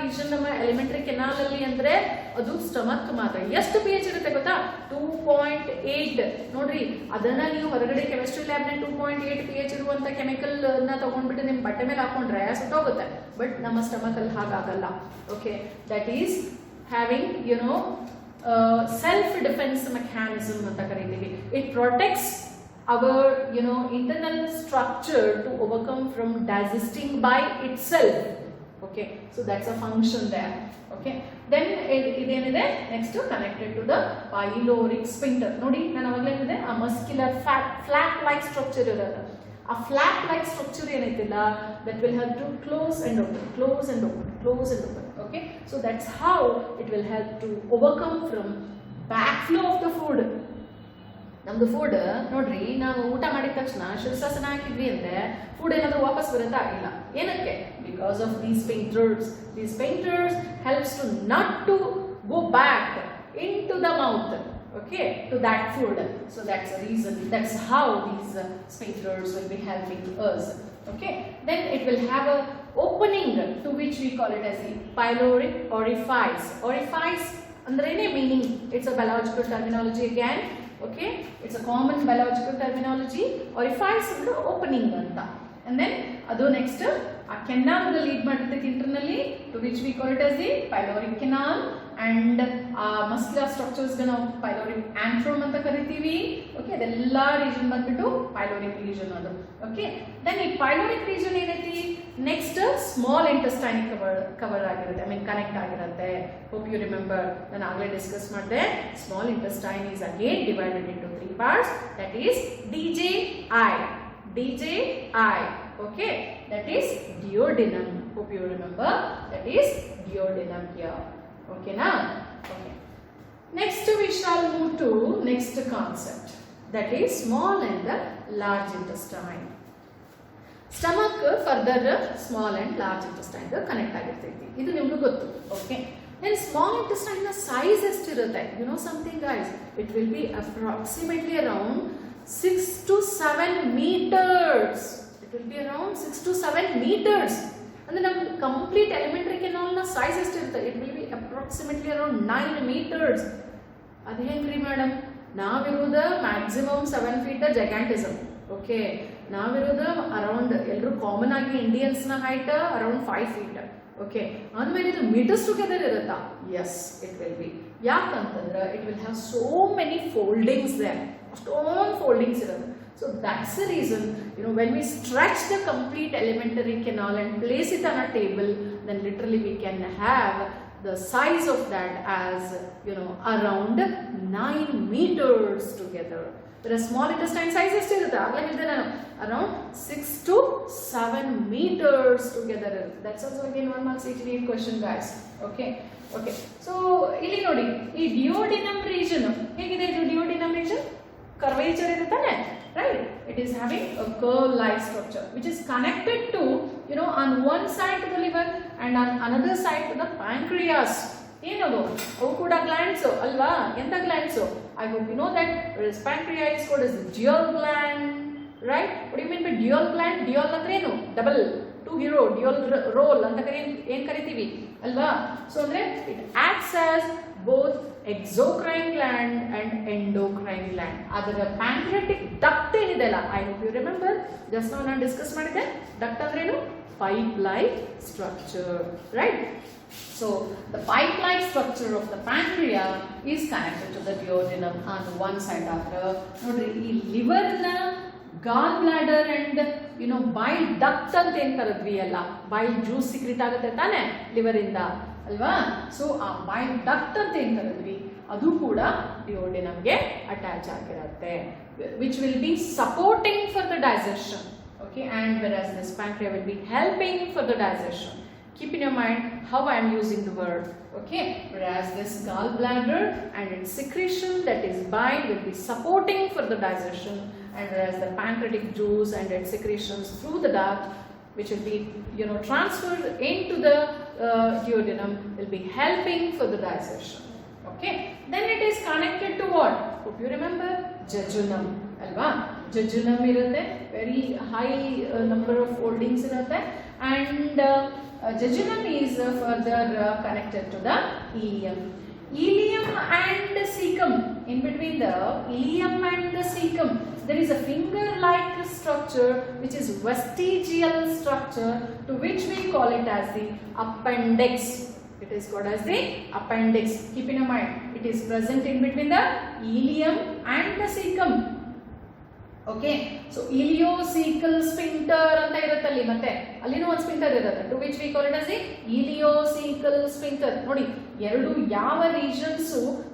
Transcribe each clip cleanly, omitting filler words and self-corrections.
Region ನಮ್ಮ elementary canal ಅಲ್ಲಿ ಅಂದ್ರೆ ಅದು ಸ್ಟಮಕ್ ಮಾತ್ರ. ಎಷ್ಟು ಪಿ ಎಚ್ ಇರುತ್ತೆ ಗೊತ್ತಾ? 2.8. ನೋಡ್ರಿ, ಅದನ್ನ ನೀವು ಹೊರಗಡೆ ಕೆಮಿಸ್ಟ್ರಿ ಲ್ಯಾಬ್ ನ 2.8 ಪಿ ಎಚ್ ಇರುವಂತ ಕೆಮಿಕಲ್ ನ ತಗೊಂಡ್ಬಿಟ್ಟು ನಿಮ್ ಬಟ್ಟೆ ಮೇಲೆ ಹಾಕೊಂಡ್ರೆ ಸುಟ್ಟೋಗುತ್ತೆ. ಬಟ್ ನಮ್ಮ ಸ್ಟಮಕ್ ಅಲ್ಲಿ ಹಾಗಾಗಲ್ಲ. Okay, that is having self defence mechanism ಅಂತ ಕರೀತೀವಿ. It protects our internal structure to overcome from digesting by itself. Okay, so that's a function there. Okay, then idenide next connected to the pyloric sphincter. Nodi nanu avagale ಹೇಳಿದೆ a muscular flap like structure ಇರೋದು. A flap like structure ಏನಿದೆಲ್ಲ that will help to close and open, close and open, close and open. Okay, so that's how it will help to overcome from backflow of the food. ನಮ್ದು food ನೋಡ್ರಿ, ನಾವು ಊಟ ಮಾಡಿದ ತಕ್ಷಣ ಶೀರ್ಷಾಸನ ಹಾಕಿದ್ವಿ ಅಂದ್ರೆ food ಏನಾದರೂ ವಾಪಸ್ ಬರುತ್ತಾ? ಇಲ್ಲ. ಏನಕ್ಕೆ? Because of these sphincters. These sphincters helps to not to go back in to the mouth, okay, to that food. So that's a reason. That's how these sphincters will be helping us. Okay, then it will have a opening to which we call it as the pyloric orifice. Orifice andrene meaning, it's a biological terminology again. Okay, it's a common biological terminology. Orifice ಅಂದ್ರೆ opening anta. And then adu next a canal lead ಮಾಡುತ್ತೆ internally, to which we call it as the pyloric canal. And muscular structures ನಾವು pyloric antrum ಅಂತ ಕರಿತೀವಿ. Okay, ಅದೆಲ್ಲ region ಬಂದ್ಬಿಟ್ಟು pyloric region ಅದು. Okay, then ಈ pyloric region ಏನೈತಿ, next small intestine cover ಆಗಿರುತ್ತೆ, I mean connect ಆಗಿರುತ್ತೆ. Hope you remember, ನಾನು ಆಗಲೇ ಡಿಸ್ಕಸ್ ಮಾಡಿದೆ. Small intestine is again divided into 3 parts, that is DJI. Okay, that is duodenum. Hope you remember, that is duodenum here. Okay na? Okay, next we shall move to next concept, that is small and the large intestine. Stomach further small and large intestine connect ಆಗಿರ್ತೈತಿ, ಇದು ನಿಮಗೆ ಗೊತ್ತು. Okay, then small intestine ನ size ಎಷ್ಟಿರುತ್ತೆ? You know something guys, it will be approximately around 6 to 7 meters. It will be around 6 to 7 meters. And then complete elementary canal na size ಎಷ್ಟಿರುತ್ತೆ? It will be approximately around 9 meters. ಅದು ಹೆಂಗ್ರಿ madam? ನಾವಿರೋದು maximum 7 feet gigantism. Okay, ನಾವಿರೋದು around ಎಲ್ಲರೂ common ಆಗಿ Indians ನ height around 5 feet. Okay, ಅಂದ್ಮೇಲೆ ಇದು ಮೀಟರ್ಸ್ ಟುಗೆದರ್ ಇರುತ್ತಾ? Yes, it will be. ಯಾಕಂತಂದ್ರೆ it will have so many foldings there, ಅಷ್ಟೊಂದು ಫೋಲ್ಡಿಂಗ್ಸ್ ಇರುತ್ತೆ. So that's the reason, when we stretch the complete alimentary canal and place it on a table, then literally we can have the size of that as, around 9 meters together. Whereas small intestine size is still around 6 to 7 meters together. That's also again 1 marks each week question guys. Okay. So, ಇಲ್ಲಿ ನೋಡಿ, ಈ duodenum region ಹೇಗಿದೆ? ಇದು duodenum region curvature ಇರುತ್ತಾನೆ, right? It is having a curve-like structure which is connected to, on one side to the liver and on another side to the pancreas. ಏನದು? ಅವು ಕೂಡ glands ಅಲ್ವಾ? ಎಂತ glands? I hope you know that pancreas is called as the dual gland, right? What do you mean by dual gland? Dual ಅಂದ್ರೆ ಏನು? Double, two hero, dual role ಅಂತ ಏನ್ ಕರಿತೀವಿ ಅಲ್ವಾ? ಸೊ ಅಂದ್ರೆ it acts as both exocrine gland and endocrine gland. ಅದರ pancreatic duct ಏನಿದೆಲ್ಲ, I hope you remember, just now ನಾನು ಡಿಸ್ಕಸ್ ಮಾಡಿದೆ. duct ಅಂದ್ರೆ ಏನು? pipe-like structure, right? So the pipe-like structure of the pancreas is connected to the duodenum on one side. After nodri ee liver na gallbladder and bile duct anta en karadvi alla, bile juice secrete agutte tane liver inda alva. So aa bile duct anta en karadvi adu kuda duodenum ge attach agirutte, which will be supporting for the digestion. Okay, and whereas this pancreas will be helping for the digestion. Keep in your mind how I am using the word. Okay, whereas this gallbladder and its secretion, that is bile, will be supporting for the digestion, and whereas the pancreatic juice and its secretions through the duct, which will be transferred into the duodenum, will be helping for the digestion. Okay, then it is connected to what? Hope you remember, jejunum alva. Jejunum irutte, very high number of foldings irutte, and jejunum is further connected to the ileum. Ileum and cecum, in between the ileum and the cecum, there is a finger-like structure which is vestigial structure, to which we call it as the appendix. It is called as the appendix. Keep in mind, it is present in between the ileum and the cecum. Okay, so iliocecal sphincter anta iruttali, matte allinu ಒಂದು sphincter irutte, to which we call it as the iliocecal sphincter. ನೋಡಿ, ಎರಡು ಯಾವ regions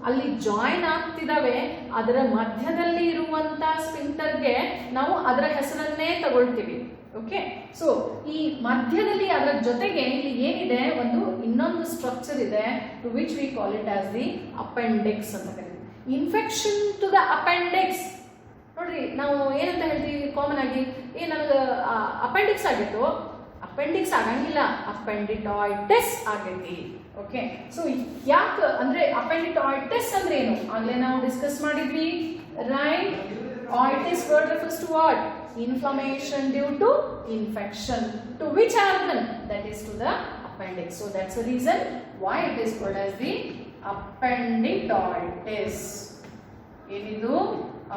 ಅಲ್ಲಿ join ಆಗ್ತಿದಾವೆ ಅದರ ಮಧ್ಯದಲ್ಲಿ ಇರುವಂತ sphincter ಗೆ ನಾವು ಅದರ ಹೆಸರನ್ನೇ ತಗೊಳ್ತೀವಿ. ಓಕೆ, ಸೊ ಈ ಮಧ್ಯದಲ್ಲಿ ಅದರ ಜೊತೆಗೆ ಇಲ್ಲಿ ಏನಿದೆ, ಒಂದು ಇನ್ನೊಂದು ಸ್ಟ್ರಕ್ಚರ್ ಇದೆ, to which we call it as the appendix ಅಂತ ಕರೀತೀವಿ. ಇನ್ಫೆಕ್ಷನ್ ಟು ದ ಅಪೆಂಡಿಕ್ಸ್, ನೋಡ್ರಿ ನಾವು ಏನಂತ ಹೇಳ್ತೀವಿ ಕಾಮನ್ ಆಗಿ, ನನಗೆ ಅಪೆಂಡಿಕ್ಸ್ ಆಗಿತ್ತು, ಅಪೆಂಡಿಕ್ಸ್ ಆಗಂಗಿಲ್ಲ, ಅಪೆಂಡಿಟಾಯ್ಟಿಸ್ ಆಗೈತಿ. ಓಕೆ, ಸೊ ಯಾಕೆ ಅಂದ್ರೆ ಅಪೆಂಡಿಟಾಯ್ಟಿಸ್ ಅಂದ್ರೆ ಏನು ಆಗ್ಲೇ ನಾವು ಡಿಸ್ಕಸ್ ಮಾಡಿದ್ವಿ, right? Oitis word refers to what? Inflammation due to infection. To which organ? That is to the appendix. So that's the reason why it is called as the appendicitis. Enidu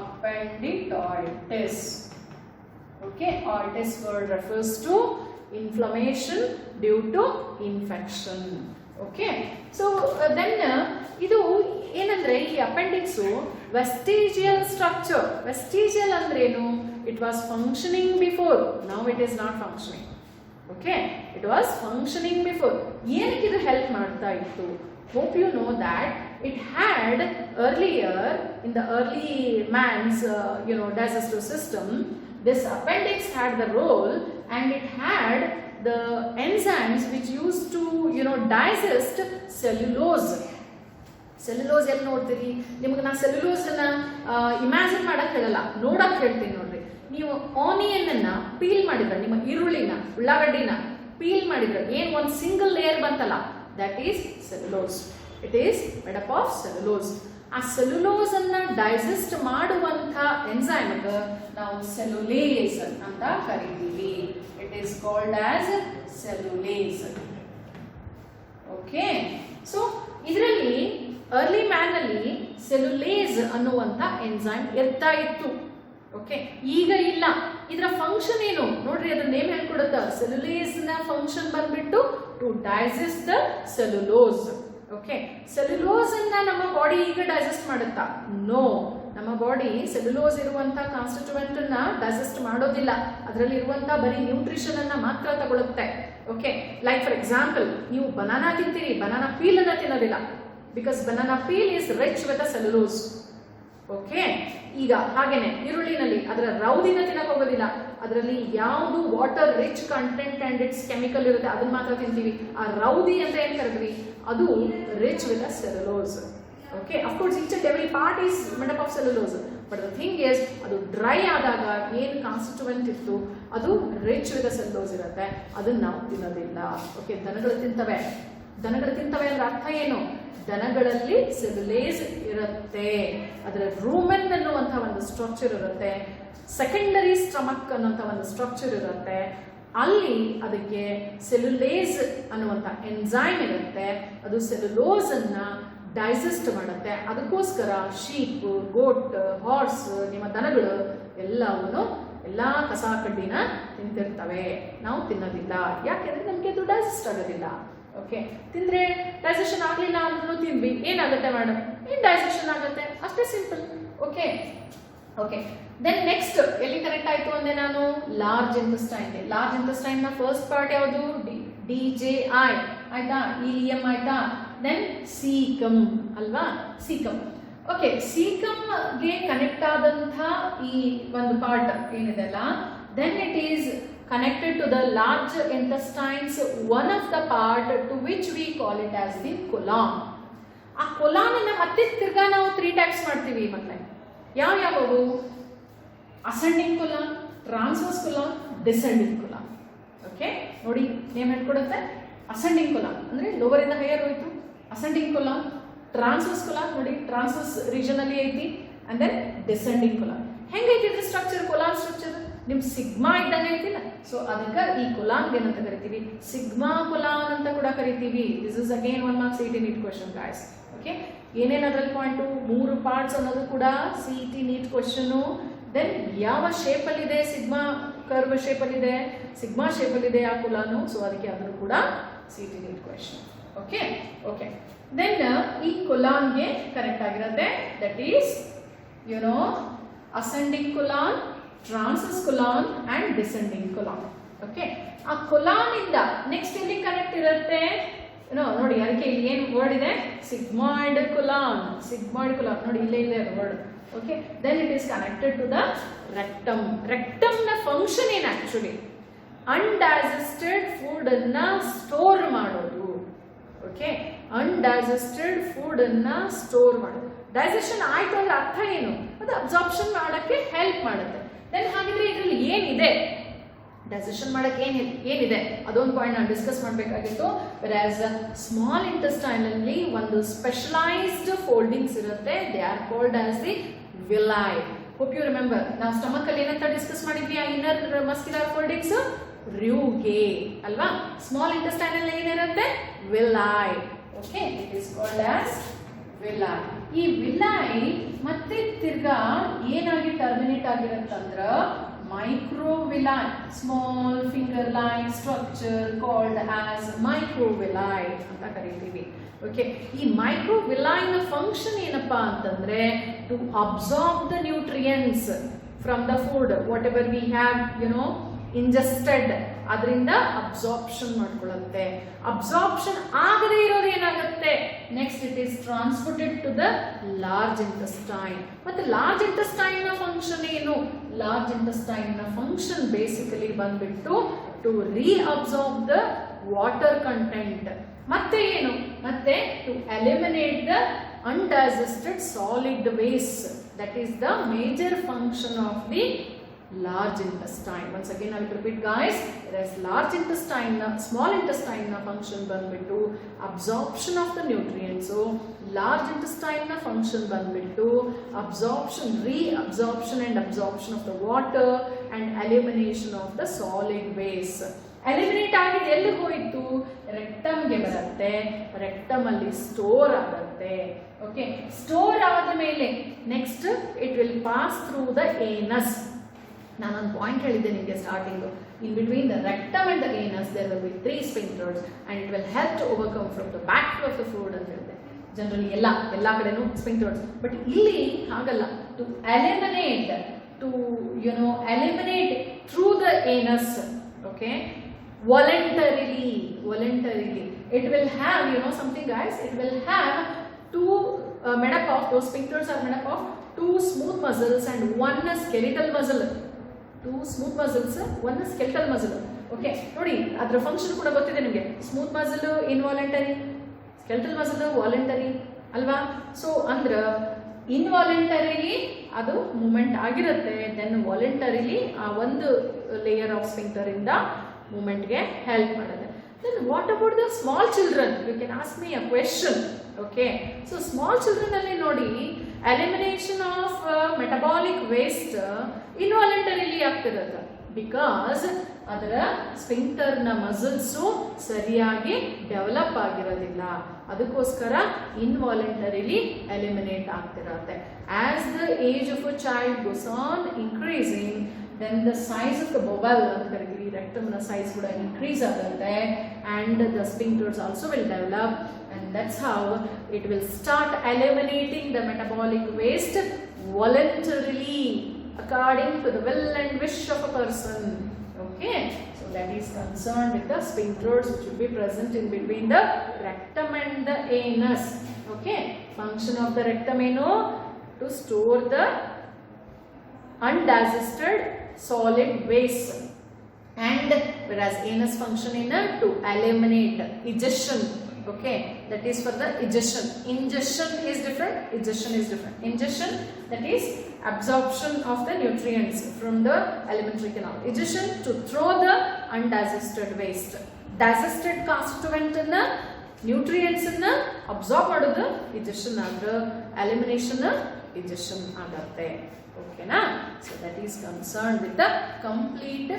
appendicitis. Okay, oitis word refers to inflammation due to infection. Okay, so then ಇದು ಏನಂದ್ರೆ ಈ appendix vestigial structure. Vestigial ಅಂದ್ರೆ ಏನು? It was functioning before, now it is not functioning. Okay, it was functioning before. ಏನಕ್ಕೆ ಇದು help ಮಾಡ್ತಾ ಇತ್ತು? Hope you know that it had earlier in the early man's digestive system, this appendix had the role, and it had the enzymes which used to digest cellulose. Cellulose ಎಲ್ಲಿ ನೋಡ್ತೀರಿ? ನಿಮಗೆ ನಾನು cellulose ಅನ್ನ imagine ಮಾಡಕ್ ಹೇಳಲ್ಲ, ನೋಡಕ್ ಹೇಳ್ತೀನಿ. ನೋಡ್ರಿ, ನೀವು ಆನಿಯನ್ ಅನ್ನ ಪೀಲ್ ಮಾಡಿದ್ರೆ, ನಿಮ್ಮ ಈರುಳ್ಳಿನ ಉಳ್ಳಾಗಡ್ಡಿನ ಪೀಲ್ ಮಾಡಿದ್ರೆ ಏನ್ ಒಂದು ಸಿಂಗಲ್ ಲೇಯರ್ ಬಂತಲ್ಲ, that is cellulose. It is made up of cellulose. ಆ ಸೆಲ್ಯುಲೋಸ್ ಅನ್ನ ಡೈಜೆಸ್ಟ್ ಮಾಡುವಂತ ಎಂಜೈಮ್ ನಾವು ಸೆಲ್ಯುಲೇಸ್ ಅಂತ ಕರಿತೀವಿ. It is called as cellulase. Okay, so ಇದರಲ್ಲಿ ಅರ್ಲಿ ಮ್ಯಾನ್ ಅಲ್ಲಿ ಸೆಲ್ಯುಲೇಸ್ ಅನ್ನುವಂತ ಎನ್ಸೈಮ್ ಇರ್ತಾ ಇತ್ತು. ಓಕೆ, ಈಗ ಇಲ್ಲ. ಇದರ ಫಂಕ್ಷನ್ ಏನು ನೋಡ್ರಿ, ಅದರ ನೇಮ್ ಹೇಳ್ಕೊಡುತ್ತ. ಸೆಲ್ಯುಲೇಸ್ ನ ಫಂಕ್ಷನ್ ಬಂದ್ಬಿಟ್ಟು to digest the cellulose. Okay, cellulose ಅನ್ನ ನಮ್ಮ ಬಾಡಿ ಈಗ ಡೈಜೆಸ್ಟ್ ಮಾಡುತ್ತಾ? ನೋ, ನಮ್ಮ ಬಾಡಿ ಸೆಲ್ಯುಲೋಸ್ ಇರುವಂತ ಕಾನ್ಸ್ಟಿಟ್ಯೂಯೆಂಟ್ ಅನ್ನ ಡೈಜೆಸ್ಟ್ ಮಾಡೋದಿಲ್ಲ. ಅದರಲ್ಲಿ ಇರುವಂತ ಬರೀ ನ್ಯೂಟ್ರಿಷನ್ ಅನ್ನ ಮಾತ್ರ ತಗೊಳುತ್ತೆ. ಓಕೆ, ಲೈಕ್ ಫಾರ್ ಎಕ್ಸಾಂಪಲ್, ನೀವು ಬನಾನಾ ತಿಂತೀರಿ, ಬನಾನಾ ಪೀಲ್ ಅನ್ನ ತಿನ್ನೋದಿಲ್ಲ, because banana peel is rich with cellulose. Okay, ಈಗ ಹಾಗೇನೆ ಈರುಳ್ಳಿನಲ್ಲಿ ಅದರ ರೌದಿನ ತಿನ್ನಕ್ ಹೋಗೋದಿಲ್ಲ, ಅದರಲ್ಲಿ ಯಾವುದು water rich content and its chemical ಇರುತ್ತೆ ಅದನ್ನ ಮಾತ್ರ ತಿಂತೀವಿ. ಆ ರೌದಿ ಅಂತ ಏನ್ ಕರೆದ್ವಿ, ಅದು rich with cellulose. Okay, of course each and every part is made up of cellulose, but the thing is ಅದು ಡ್ರೈ ಆದಾಗ ಏನು ಕಾನ್ಸ್ಟಿಟ್ಯೂಯೆಂಟ್ ಇತ್ತು ಅದು ರಿಚ್ ವಿತ್ ಸೆಲ್ಯುಲೋಸ್ ಇರುತ್ತೆ, ಅದನ್ನ ನಾವು ತಿನ್ನೋದಿಲ್ಲ. ಓಕೆ, ದನಗಳು ತಿಂತವೆ. ದನಗಳು ತಿಂತವೆ ಅಂದ್ರೆ ಅರ್ಥ ಏನು? ದನಗಳಲ್ಲಿ ಸೆಲ್ಯುಲೇಸ್ ಇರುತ್ತೆ, ಅದರ ರೂಮೆನ್ ಅನ್ನುವಂಥ ಒಂದು ಸ್ಟ್ರಕ್ಚರ್ ಇರುತ್ತೆ, ಸೆಕೆಂಡರಿ ಸ್ಟಮಕ್ ಅನ್ನುವಂಥ ಒಂದು ಸ್ಟ್ರಕ್ಚರ್ ಇರುತ್ತೆ, ಅಲ್ಲಿ ಅದಕ್ಕೆ ಸೆಲ್ಯುಲೇಸ್ ಅನ್ನುವಂಥ ಎಂಜೈಮ್ ಇರುತ್ತೆ, ಅದು ಸೆಲ್ಯುಲೋಸ್ ಅನ್ನ ಡೈಜೆಸ್ಟ್ ಮಾಡುತ್ತೆ. ಅದಕ್ಕೋಸ್ಕರ ಶೀಪ್, ಗೋಟ್, ಹಾರ್ಸ್, ನಿಮ್ಮ ದನಗಳು ಎಲ್ಲವೂ ಎಲ್ಲಾ ಕಸ ಕಡ್ಡಿನ ತಿಂತಿರ್ತವೆ, ನಾವು ತಿನ್ನೋದಿಲ್ಲ. ಯಾಕೆಂದ್ರೆ ನಮ್ಗೆ ಅದು ಡೈಜೆಸ್ಟ್ ಆಗೋದಿಲ್ಲ. ಓಕೆ, ತಿಂದ್ರೆ ಡೈಜೆಷನ್ ಆಗ್ಲಿಲ್ಲ ಅಂದ್ರೂ ತಿನ್ವಿ, ಏನಾಗುತ್ತೆ ಮೇಡಮ್? ಏನ್ ಡೈಜೆಷನ್ ಆಗುತ್ತೆ, ಅಷ್ಟೇ simple. Okay okay, then next ಎಲ್ಲಿ ಕನೆಕ್ಟ್ ಆಯ್ತು ಅಂದ್ರೆ ನಾನು ಲಾರ್ಜ್ ಇಂಟೆಸ್ಟೈನ್. ಲಾರ್ಜ್ ಇಂಟೆಸ್ಟೈನ್ ನ ಫಸ್ಟ್ ಪಾರ್ಟ್ ಯಾವುದು? DJI ಆಯ್ತಾ, ಇಲಿಯಂ ಆಯ್ತಾ, ದೆನ್ ಸೀಕಮ್ ಅಲ್ವಾ, ಸೀಕಮ್. ಓಕೆ, ಸೀಕಮ್ ಗೆ ಕನೆಕ್ಟ್ ಆದಂತ ಈ ಒಂದು ಪಾರ್ಟ್ ಏನಿದೆಲ್ಲ, then it is connected to the large intestines, one of the part to which we call it as the colon. ಆ ಕೊಲಾನ್ ಅನ್ನ ಮತ್ತೆ ತಿರ್ಗಾ ನಾವು 3 ಟೈಪ್ಸ್ ಮಾಡ್ತೀವಿ. ಮತ್ತೆ ಯಾವ ಯಾವವು? Ascending colon, transverse colon, descending colon. Okay, ನೋಡಿ ನೇಮ್ ಹೇಳ್ಕೊಡುತ್ತೆ. ಅಸೆಂಡಿಂಗ್ ಕೊಲಾನ್ ಅಂದ್ರೆ ಲೋವರ್ ಇಂದ ಹೈಯರ್ ಹೋಯ್ತು, ಅಸೆಂಡಿಂಗ್ ಕೊಲಾನ್. ಟ್ರಾನ್ಸ್ವರ್ಸ್ ಕೊಲಾನ್ ನೋಡಿ ಟ್ರಾನ್ಸ್ವರ್ಸ್ ರೀಜನ್ ಅಲ್ಲಿ ಐತಿ, ಅಂಡ್ ದೆನ್ ಡಿಸೆಂಡಿಂಗ್ ಕೊಲಾನ್. ಹೆಂಗೈತಿ ಇದ್ರ ಸ್ಟ್ರಕ್ಚರ್? ಕೊಲಾನ್ ಸ್ಟ್ರಕ್ಚರ್ ನಿಮ್ ಸಿಗ್ಮಾ ಇದ್ದಂಗೆ ಐತಿಲ್ಲ. ಸೊ ಅದಕ್ಕೆ ಈ ಕೊಲಾನ್ ಏನಂತ ಕರಿತೀವಿ, ಸಿಗ್ಮಾ ಕೊಲಾನ್ ಅಂತ ಕೂಡ ಕರಿತೀವಿ. This is again 1 marks CET NEET question guys. Okay, ಏನೇನು ಅದ್ರಲ್ಲಿ ಪಾಯಿಂಟು, 3 ಪಾರ್ಟ್ಸ್ ಅನ್ನೋದು ಕೂಡ CET ನೀಟ್ ಕ್ವೆಶ್ಚನ್. ದೆನ್ ಯಾವ ಶೇಪ್ ಅಲ್ಲಿ ಇದೆ, ಸಿಗ್ಮಾ ಕರ್ವ್ ಶೇಪ್ ಅಲ್ಲಿ ಇದೆ, ಸಿಗ್ಮಾ ಶೇಪ್ ಅಲ್ಲಿ ಇದೆ ಆ ಕೊಲಾನು. ಸೊ ಅದಕ್ಕೆ ಅದನ್ನು ಕೂಡ CET NEET question. Okay okay, then ಈ ಕೊಲಾನ್ಗೆ ಕರೆಕ್ಟ್ ಆಗಿರುತ್ತೆ, that is ascending colon, transverse colon and descending colon. Okay, ಆ ಕೊಲಾನ್ ಇಂದ ನೆಕ್ಸ್ಟ್ ಎಲ್ಲಿ ಕನೆಕ್ಟ್ ಇರುತ್ತೆ ನೋಡಿ, ಅದಕ್ಕೆ ಇಲ್ಲಿ ಏನು ವರ್ಡ್ ಇದೆ, ಸಿಗ್ಮಾಯ್ಡ್ ಕೊಲಾನ್. ಸಿಗ್ಮಾಯ್ಡ್ ಕೊಲಾನ್ ನೋಡಿ, ಇಲ್ಲೇ ಇದೆ word. Okay, then it is connected to the rectum. Rectum ನ ಫಂಕ್ಷನ್ ಏನು ಆಕ್ಚುಲಿ, ಅನ್ಡೈಜೆಸ್ಟೆಡ್ ಫುಡ್ ಅನ್ನ ಸ್ಟೋರ್ ಮಾಡೋದು. ಓಕೆ, ಅನ್ಡೈಜೆಸ್ಟೆಡ್ ಫುಡ್ ಅನ್ನ ಸ್ಟೋರ್ ಮಾಡೋದು. ಡೈಜೆಷನ್ ಆಯ್ತು ಅಂದ್ರೆ ಅರ್ಥ ಏನು, ಅದು ಅಬ್ಸಾರ್ಪ್ಷನ್ ಮಾಡಕ್ಕೆ ಹೆಲ್ಪ್ ಮಾಡುತ್ತೆ. ದೆನ್ ಹಾಗಿದ್ರೆ ಇದರಲ್ಲಿ ಏನಿದೆ, ಡೈಜೆಷನ್ ಮಾಡಕ್ಕೆ ಏನಿದೆ ಅದೊಂದು ಪಾಯಿಂಟ್ ನಾನು ಡಿಸ್ಕಸ್ ಮಾಡಬೇಕಾಗಿತ್ತು. ವೆರಾಸ್ ಸ್ಮಾಲ್ ಇಂಟೆಸ್ಟೈನ್ ಅಲ್ಲಿ ಒಂದು ಸ್ಪೆಷಲೈಸ್ಡ್ ಫೋಲ್ಡಿಂಗ್ಸ್ ಇರುತ್ತೆ, they are called as the villi. Hope you remember, ನಾವು ಸ್ಟಮಕ್ ಅಲ್ಲಿ ಏನಂತ ಡಿಸ್ಕಸ್ ಮಾಡಿದ್ವಿ, ಆ ಇನ್ನರ್ ಮಸ್ಕ್ಯುಲರ್ ಫೋಲ್ಡಿಂಗ್ಸ್ ರ್ಯೂಗೆ ಅಲ್ವಾ. ಸ್ಮಾಲ್ ಇಂಟೆಸ್ಟೈನ್ ಅಲ್ಲಿ ಏನಿರುತ್ತೆ, villi. Okay, it is called as villi. ಈ ವಿಲೈ ಮತ್ತೆ ತಿರ್ಗಾ ಏನಾಗಿ ಟರ್ಮಿನೇಟ್ ಆಗಿರುತ್ತಂದ್ರ microvilli, small finger like structure called as microvilli ಅಂತ ಕರೀತೀವಿ. ಓಕೆ, ಈ ಮೈಕ್ರೋವಿಲೈನ ಫಂಕ್ಷನ್ ಏನಪ್ಪಾ ಅಂತಂದ್ರೆ to absorb the nutrients from the food whatever we have ingested, ಅದರಿಂದ ಅಬ್ಸಾರ್ಪ್ಷನ್ ಮಾಡ್ಕೊಳ್ಳುತ್ತೆ. ಅಬ್ಸಾರ್ಪ್ಷನ್ ಆಗದೆ ಇರೋದು ಏನಾಗುತ್ತೆ, next it is transported to the large intestine. ಮತ್ತೆ ಲಾರ್ಜ್ ಇಂಟೆಸ್ಟೈನ್ ನ ಫಂಕ್ಷನ್ ಏನು, ಲಾರ್ಜ್ ಇಂಟೆಸ್ಟೈನ್ ನ ಫಂಕ್ಷನ್ ಬೇಸಿಕಲಿ ಬಂದ್ಬಿಟ್ಟು to reabsorb the water content. ಮತ್ತೆ ಏನು, ಮತ್ತೆ to eliminate the undigested solid waste. That is the major function of the large intestine. Once again I will repeat guys, there is large intestine, small intestine function ಬಂದ್ಬಿಟ್ಟು absorption of the nutrients. So large intestine function ಬಂದ್ಬಿಟ್ಟು absorption, reabsorption and absorption of the water and elimination of the solid waste. Eliminate ಆಗಿದೆ ಎಲ್ಲಿ ಹೋಯಿತು, ರೆಕ್ಟಮ್ಗೆ ಬರುತ್ತೆ, rectum ಅಲ್ಲಿ store ಆಗುತ್ತೆ. Okay, store ಆದ ಮೇಲೆ next it will pass through the anus. ನಾನೊಂದು ಪಾಯಿಂಟ್ ಹೇಳಿದ್ದೆ ನಿಮಗೆ starting, in between the rectum and the anus there will be 3 sphincters and it will help to overcome from the back of the food ಅಂತ ಹೇಳಿದೆ. Generally ಎಲ್ಲ ಕಡೆನೂ ಸ್ಪಿಂಕ್ಟರ್ಸ್, but ಇಲ್ಲಿ ಹಾಗಲ್ಲ. To eliminate, to eliminate through the anus. Okay, voluntarily it will have something guys, it will have two made up of, those sphincters are made up of 2 smooth muscles and 1 skeletal muscle. 2 smooth muscles, 1 skeletal muscle. Okay, ನೋಡಿ ಅದರ function ಕೂಡ ಗೊತ್ತಿದೆ ನಿಮಗೆ. Smooth muscle involuntary, skeletal muscle voluntary ಅಲ್ವಾ. So ಅಂದ್ರೆ ಇನ್ವಾಲಂಟರಿಲಿ ಅದು moment ಆಗಿರುತ್ತೆ, then voluntarily ಆ ಒಂದು ಲೇಯರ್ ಆಫ್ ಸ್ಫಿಂಕ್ಟರ್ ಇಂದ ಮೂಮೆಂಟ್ಗೆ ಹೆಲ್ಪ್ ಮಾಡುತ್ತೆ. Then what about the small children? You can ask me a question. Okay, so small children ಅಲ್ಲಿ ನೋಡಿ elimination of metabolic waste involuntarily ಆಗ್ತಿರುತ್ತೆ, ಬಿಕಾಸ್ ಅದರ ಸ್ಫಿಂಕ್ಟರ್ ನ ಮಸಲ್ಸ್ ಸರಿಯಾಗಿ ಡೆವಲಪ್ ಆಗಿರೋದಿಲ್ಲ, ಅದಕ್ಕೋಸ್ಕರ ಇನ್ವಾಲಂಟರಿಲಿ ಎಲಿಮಿನೇಟ್ ಆಗ್ತಿರತ್ತೆ. As the age of a child goes on increasing, then the size of the bowel ಅಂತ ಕರೀತೀವಿ, rectum ನ size ಕೂಡ increase ಆಗುತ್ತೆ, and the sphincters also will develop, and that's how it will start eliminating the metabolic waste voluntarily according to the will and wish of a person. Okay, so that is concerned with the sphincters which will be present in between the rectum and the anus. Okay, function of the rectum to store the undigested solid waste, and whereas anus function to eliminate egestion. Okay, that is for the egestion. Ingestion is different, egestion is different. Ingestion, that is absorption of the nutrients from the alimentary canal. Egestion, to throw the undigested waste. Digested constituent nutrients ಅನ್ನ absorb ಮಾಡೋದು digestion ಆದ್ರೆ elimination digestion ಆಗುತ್ತೆ. ಓಕೆನಾ? So that is concerned with the complete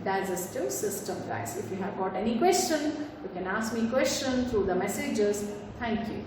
digestive system, guys. If you have got any question, you can ask me question through the messages. Thank you.